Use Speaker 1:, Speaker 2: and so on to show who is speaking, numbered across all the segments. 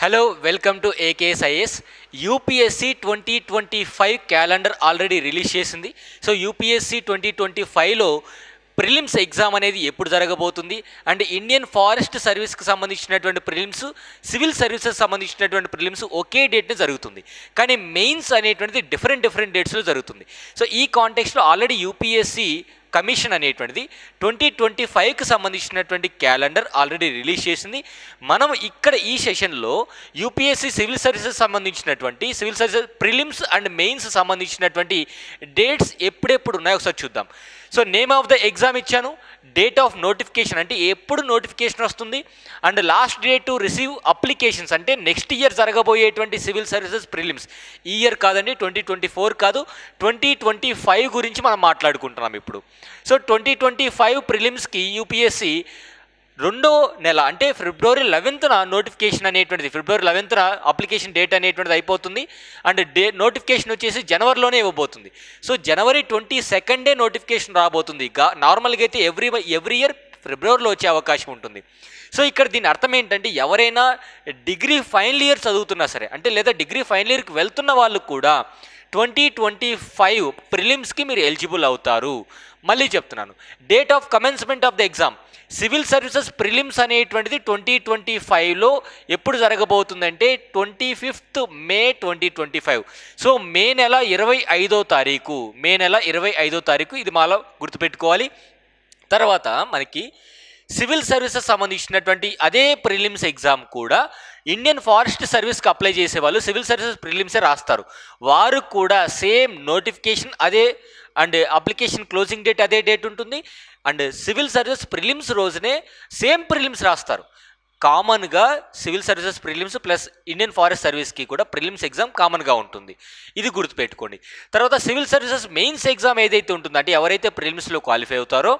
Speaker 1: Hello, welcome to AKSIS. UPSC 2025 calendar already release చేసింది. So UPSC 2025లో prelims exam అనేది ఎప్పుడు జరగబోతుంది అండ్ ఇండియన్ ఫారెస్ట్ సర్వీస్కి సంబంధించినటువంటి ప్రిలిమ్స్, సివిల్ సర్వీసెస్ సంబంధించినటువంటి ప్రిలిమ్స్ ఒకే డేట్ని జరుగుతుంది. కానీ మెయిన్స్ అనేటువంటిది డిఫరెంట్ డేట్స్లో జరుగుతుంది. సో ఈ కాంటెక్స్లో ఆల్రెడీ యూపీఎస్సీ కమిషన్ అనేటువంటిది 2025కి సంబంధించినటువంటి క్యాలెండర్ ఆల్రెడీ రిలీజ్ చేసింది. మనం ఇక్కడ ఈ సెషన్లో యూపీఎస్సీ సివిల్ సర్వీసెస్ సంబంధించినటువంటి civil services prelims and mains సంబంధించినటువంటి డేట్స్ ఎప్పుడెప్పుడు ఉన్నాయో ఒకసారి చూద్దాం. So name of the exam ఇచ్చాను, డేట్ ఆఫ్ నోటిఫికేషన్ అంటే ఎప్పుడు నోటిఫికేషన్ వస్తుంది, and last date to receive applications అంటే నెక్స్ట్ ఇయర్ జరగబోయేటువంటి సివిల్ సర్వీసెస్ ప్రిలిమ్స్. ఈ ఇయర్ కాదండి, 2024 కాదు, 2025 గురించి మనం మాట్లాడుకుంటున్నాం ఇప్పుడు. సో 2025 ప్రిలిమ్స్కి యూపీఎస్సీ రెండో నెల అంటే ఫిబ్రవరి 11న నోటిఫికేషన్ అనేటువంటిది, ఫిబ్రవరి 11న అప్లికేషన్ డేట్ అనేటువంటిది అయిపోతుంది. అండ్ నోటిఫికేషన్ వచ్చేసి జనవరిలోనే ఇవ్వబోతుంది. సో జనవరి 22 నోటిఫికేషన్ రాబోతుంది. నార్మల్గా అయితే ఎవ్రీ ఇయర్ ఫిబ్రవరిలో వచ్చే అవకాశం ఉంటుంది. సో ఇక్కడ దీని అర్థం ఏంటంటే ఎవరైనా డిగ్రీ ఫైనల్ ఇయర్ చదువుతున్నా సరే, అంటే లేదా డిగ్రీ ఫైనల్ ఇయర్కి వెళ్తున్న వాళ్ళు కూడా 2025 ప్రిలిమ్స్కి మీరు ఎలిజిబుల్ అవుతారు. మళ్ళీ చెప్తున్నాను, date of commencement of the exam civil services prelims అనేటువంటిది 2025లో ఎప్పుడు జరగబోతుందంటే 25 మే 2025. సో మే నెల 25వ తారీఖు ఇది మాలో గుర్తుపెట్టుకోవాలి. తర్వాత మనకి సివిల్ సర్వీసెస్ సంబంధించినటువంటి అదే ప్రిలిమ్స్ ఎగ్జామ్ కూడా ఇండియన్ ఫారెస్ట్ సర్వీస్కి అప్లై చేసేవాళ్ళు సివిల్ సర్వీసెస్ ప్రిలిమ్సే రాస్తారు. వారు కూడా సేమ్ నోటిఫికేషన్ అదే అండ్ అప్లికేషన్ క్లోజింగ్ డేట్ అదే డేట్ ఉంటుంది. అండ్ సివిల్ సర్వీసెస్ ప్రిలిమ్స్ రోజునే సేమ్ ప్రిలిమ్స్ రాస్తారు. కామన్గా civil services prelims plus Indian forest సర్వీస్కి కూడా ప్రిలిమ్స్ ఎగ్జామ్ కామన్గా ఉంటుంది. ఇది గుర్తుపెట్టుకోండి. తర్వాత సివిల్ సర్వీసెస్ మెయిన్స్ ఎగ్జామ్ ఏదైతే ఉంటుందో అంటే ఎవరైతే ప్రిలిమ్స్లో క్వాలిఫై అవుతారో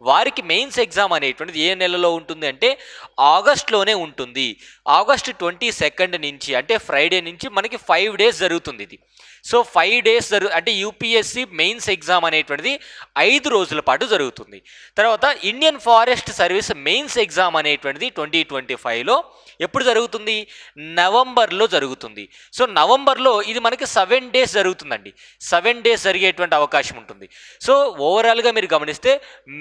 Speaker 1: వారికి మెయిన్స్ ఎగ్జామ్ అనేటువంటిది ఏ నెలలో ఉంటుంది అంటే ఆగస్ట్లోనే ఉంటుంది. ఆగస్ట్ 22 నుంచి అంటే ఫ్రైడే నుంచి మనకి 5 days జరుగుతుంది ఇది. సో 5 days అంటే యూపీఎస్సీ మెయిన్స్ ఎగ్జామ్ అనేటువంటిది 5 రోజుల పాటు జరుగుతుంది. తర్వాత Indian forest service mains exam అనేటువంటిది 2025లో ఎప్పుడు జరుగుతుంది? నవంబర్లో జరుగుతుంది. సో నవంబర్లో ఇది మనకి 7 days జరుగుతుందండి. 7 days జరిగేటువంటి అవకాశం ఉంటుంది. సో ఓవరాల్గా మీరు గమనిస్తే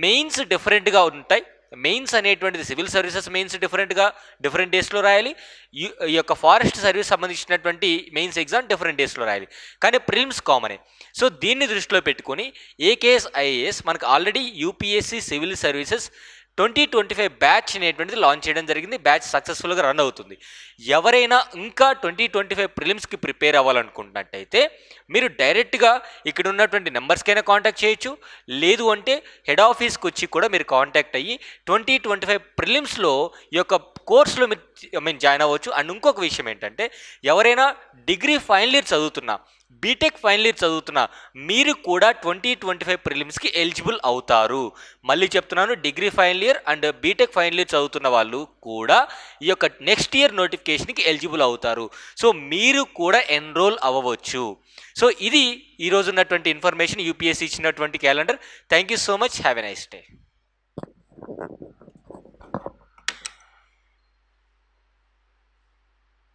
Speaker 1: మెయిన్స్ డిఫరెంట్గా ఉంటాయి. మెయిన్స్ అనేటువంటిది సివిల్ సర్వీసెస్ మెయిన్స్ డిఫరెంట్ డేస్లో రాయాలి. ఈ యొక్క ఫారెస్ట్ సర్వీస్ సంబంధించినటువంటి మెయిన్స్ ఎగ్జామ్ డిఫరెంట్ డేస్లో రాయాలి. కానీ ప్రిలిమ్స్ కామనే. సో దీన్ని దృష్టిలో పెట్టుకొని AKSIS మనకు already UPSC civil services 2025 batch అనేటువంటిది లాంచ్ చేయడం జరిగింది. బ్యాచ్ సక్సెస్ఫుల్గా రన్ అవుతుంది. ఎవరైనా ఇంకా 2025 ప్రిలిమ్స్కి ప్రిపేర్ అవ్వాలనుకుంటున్నట్టయితే మీరు డైరెక్ట్గా ఇక్కడ ఉన్నటువంటి నెంబర్స్కైనా కాంటాక్ట్ చేయొచ్చు, లేదు అంటే హెడ్ ఆఫీస్కి వచ్చి కూడా మీరు కాంటాక్ట్ అయ్యి 2025 ప్రిలిమ్స్లో ఈ యొక్క కోర్సులో మీరు జాయిన్ అవ్వచ్చు. అండ్ ఇంకొక విషయం ఏంటంటే ఎవరైనా డిగ్రీ ఫైనల్ ఇయర్ చదువుతున్నా, బీటెక్ ఫైనల్ ఇయర్ చదువుతున్నా మీరు కూడా 2025 ప్రిలిమ్స్కి ఎలిజిబుల్ అవుతారు. మళ్ళీ చెప్తున్నాను, degree final year and BTech final year చదువుతున్న వాళ్ళు కూడా ఈ యొక్క నెక్స్ట్ ఇయర్ నోటిఫికేషన్కి ఎలిజిబుల్ అవుతారు. సో మీరు కూడా ఎన్రోల్ అవ్వవచ్చు. సో ఇది ఈరోజు ఉన్నటువంటి ఇన్ఫర్మేషన్, యూపీఎస్సీ ఇచ్చినటువంటి calendar. Thank you so much. Have a nice day.